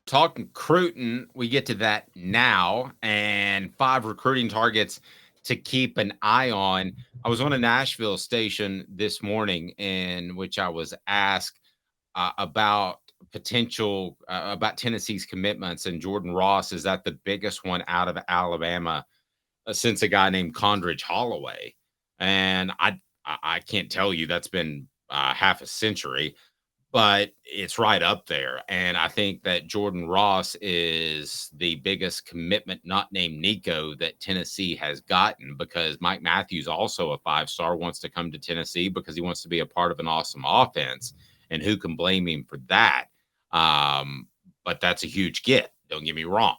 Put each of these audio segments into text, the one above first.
talking recruiting, we get to that now, and 5 recruiting targets to keep an eye on. I was on a Nashville station this morning in which I was asked about potential about Tennessee's commitments, and Jordan Ross is that the biggest one out of Alabama since a guy named Condridge Holloway, and I can't tell you that's been half a century, but it's right up there. And I think that Jordan Ross is the biggest commitment, not named Nico, that Tennessee has gotten because Mike Matthews, also a 5-star, wants to come to Tennessee because he wants to be a part of an awesome offense. And who can blame him for that? Um, but that's a huge get. Don't get me wrong.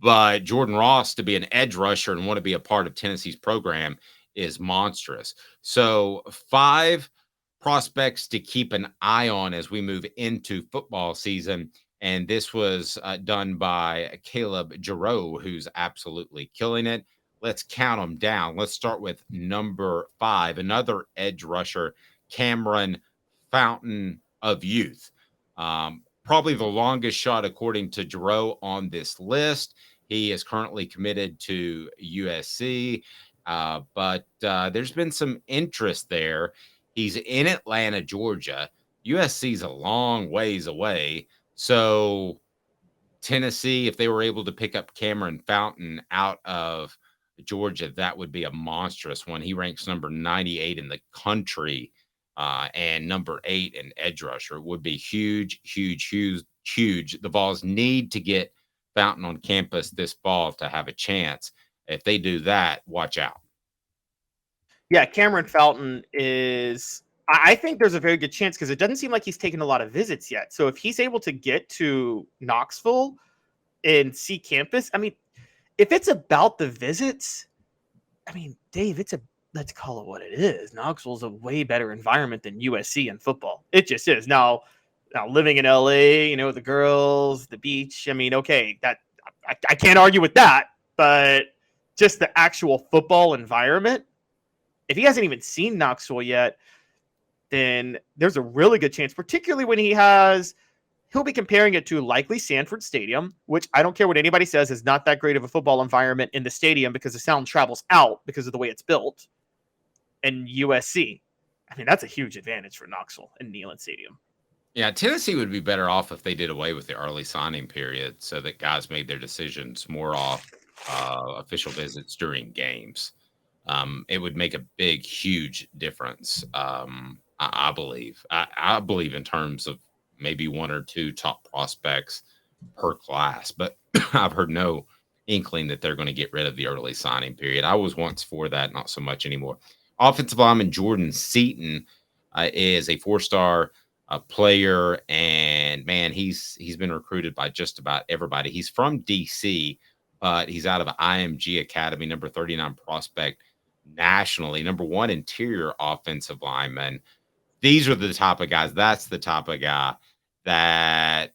But Jordan Ross to be an edge rusher and want to be a part of Tennessee's program is monstrous. So 5 prospects to keep an eye on as we move into football season. And this was done by Caleb Giroux, who's absolutely killing it. Let's count them down. Let's start with number 5, another edge rusher, Cameron Fountain of Youth. Probably the longest shot, according to Giroux, on this list. He is currently committed to USC, but there's been some interest there. He's in Atlanta, Georgia. USC's a long ways away. So Tennessee, if they were able to pick up Cameron Fountain out of Georgia, that would be a monstrous one. He ranks number 98 in the country and number 8 in edge rusher. It would be huge, huge, huge, huge. The Vols need to get Fountain on campus this fall to have a chance. If they do that, watch out. Yeah, Cameron Fountain is. I think there's a very good chance because it doesn't seem like he's taken a lot of visits yet. So if he's able to get to Knoxville and see campus, I mean, if it's about the visits, I mean, Dave, let's call it what it is. Knoxville's a way better environment than USC in football. It just is. Now living in LA, the girls, the beach. I mean, okay, that I can't argue with that, but just the actual football environment. If he hasn't even seen Knoxville yet, then there's a really good chance, particularly when he'll be comparing it to likely Sanford Stadium, which I don't care what anybody says is not that great of a football environment in the stadium because the sound travels out because of the way it's built, and USC. I mean, that's a huge advantage for Knoxville and Neyland Stadium. Yeah, Tennessee would be better off if they did away with the early signing period so that guys made their decisions more off official visits during games. It would make a big, huge difference. I believe. I believe in terms of maybe 1 or 2 top prospects per class, but I've heard no inkling that they're going to get rid of the early signing period. I was once for that, not so much anymore. Offensive lineman Jordan Seaton is a 4-star player, and man, he's been recruited by just about everybody. He's from DC, but he's out of IMG Academy, number 39 prospect nationally, number 1 interior offensive lineman. These are the type of guys. That's the type of guy that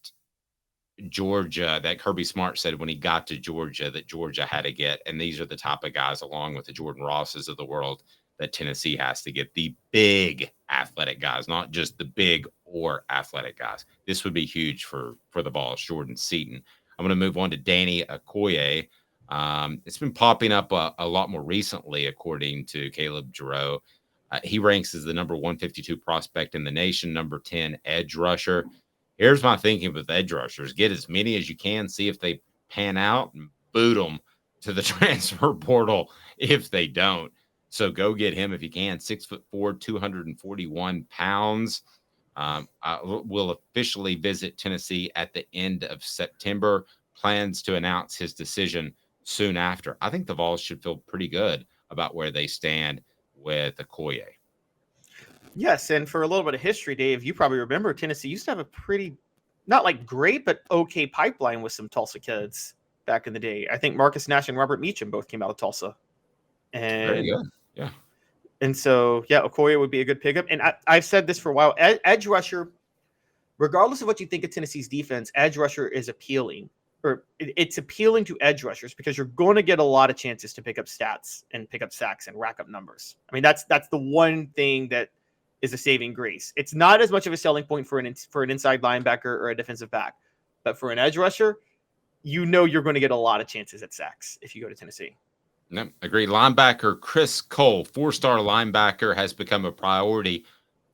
Kirby Smart said when he got to Georgia that Georgia had to get. And these are the type of guys, along with the Jordan Rosses of the world, that Tennessee has to get. The big athletic guys, not just the big or athletic guys. This would be huge for the Vols. Jordan Seaton. I'm going to move on to Danny Okoye. It's been popping up a lot more recently, according to Caleb Giroux. He ranks as the number 152 prospect in the nation, number 10 edge rusher. Here's my thinking with edge rushers: get as many as you can, see if they pan out, and boot them to the transfer portal if they don't. So go get him if you can. 6'4", 241 pounds. Will officially visit Tennessee at the end of September. Plans to announce his decision soon after. I think the Vols should feel pretty good about where they stand with Okoye. Yes, and for a little bit of history, Dave, you probably remember Tennessee used to have a pretty, not like great, but okay pipeline with some Tulsa kids back in the day. I think Marcus Nash and Robert Meacham both came out of Tulsa. Very And good. Yeah. And so, yeah, Okoye would be a good pickup. And I've said this for a while. Edge rusher, regardless of what you think of Tennessee's defense, edge rusher is appealing. Or it's appealing to edge rushers because you're going to get a lot of chances to pick up stats and pick up sacks and rack up numbers. I mean, that's the one thing that is a saving grace. It's not as much of a selling point for an inside linebacker or a defensive back, But for an edge rusher, you know you're going to get a lot of chances at sacks if you go to Tennessee. No, agreed. Linebacker Chris Cole, 4-star linebacker, has become a priority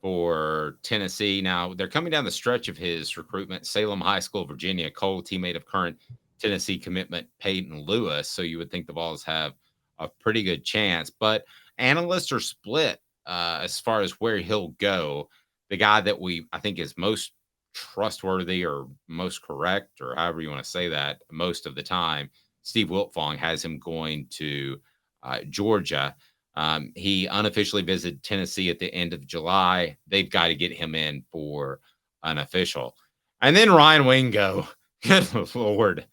for Tennessee. Now, they're coming down the stretch of his recruitment. Salem High School, Virginia. Cole, teammate of current Tennessee commitment Peyton Lewis. So you would think the Vols have a pretty good chance. But analysts are split as far as where he'll go. The guy that I think is most trustworthy or most correct, or however you want to say that, most of the time, Steve Wiltfong has him going to Georgia. He unofficially visited Tennessee at the end of July. They've got to get him in for an official. And then Ryan Wingo. Good Lord.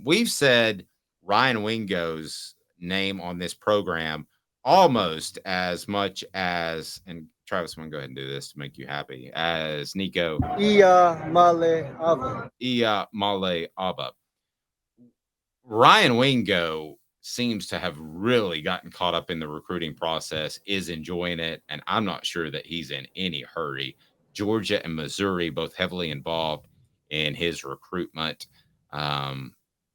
We've said Ryan Wingo's name on this program almost as much as, and Travis, I'm going to go ahead and do this to make you happy, as Nico Ia Male Aba. Ryan Wingo seems to have really gotten caught up in the recruiting process, is enjoying it, and I'm not sure that he's in any hurry. Georgia and Missouri both heavily involved in his recruitment.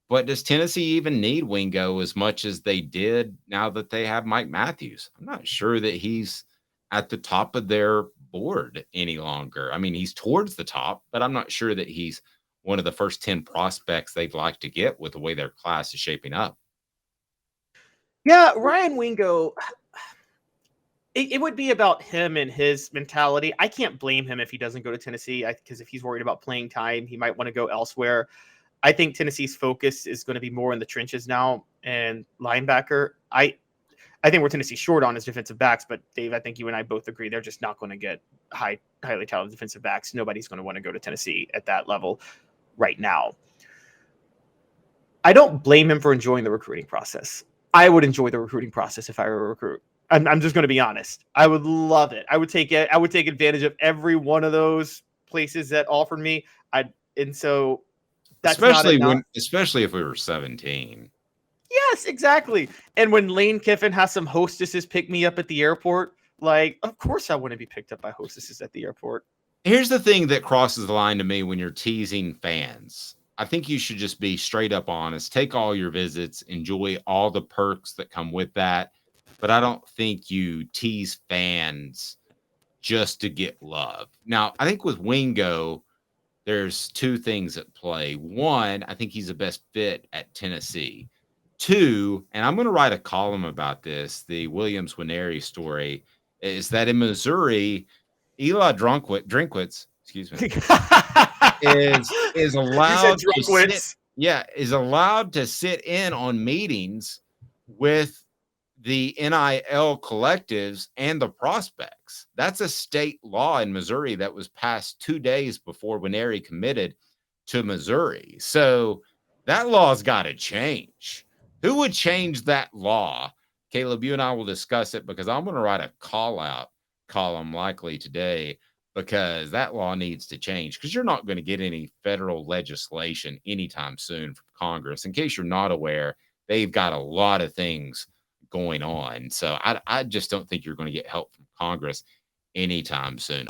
But does Tennessee even need Wingo as much as they did now that they have Mike Matthews? I'm not sure that he's at the top of their board any longer. I mean, he's towards the top, but I'm not sure that he's one of the first 10 prospects they'd like to get with the way their class is shaping up. Yeah, Ryan Wingo, it would be about him and his mentality. I can't blame him if he doesn't go to Tennessee, because if he's worried about playing time, he might want to go elsewhere. I think Tennessee's focus is going to be more in the trenches now and linebacker. I think we're Tennessee short on his defensive backs, but Dave, I think you and I both agree they're just not going to get highly talented defensive backs. Nobody's going to want to go to Tennessee at that level right now. I don't blame him for enjoying the recruiting process. I would enjoy the recruiting process if I were a recruit. I'm just going to be honest. I would love it. I would take advantage of every one of those places that offered me. And so that's especially if we were 17. Yes, exactly. And when Lane Kiffin has some hostesses pick me up at the airport, like, of course I want to be picked up by hostesses at the airport. Here's the thing that crosses the line to me when you're teasing fans. I think you should just be straight up honest. Take all your visits, enjoy all the perks that come with that. But I don't think you tease fans just to get love. Now, I think with Wingo, there's two things at play. One, I think he's the best fit at Tennessee. Two, and I'm going to write a column about this, the Williams Winery story, is that in Missouri, Eli Drinkwitz, excuse me, is allowed to is allowed to sit in on meetings with the NIL collectives and the prospects. That's a state law in Missouri that was passed 2 days before Winery committed to Missouri. So that law's got to change. Who would change that law? Caleb, you and I will discuss it because I'm going to write a call out column likely today because that law needs to change because you're not going to get any federal legislation anytime soon from Congress. In case you're not aware, they've got a lot of things going on. So I just don't think you're going to get help from Congress anytime soon.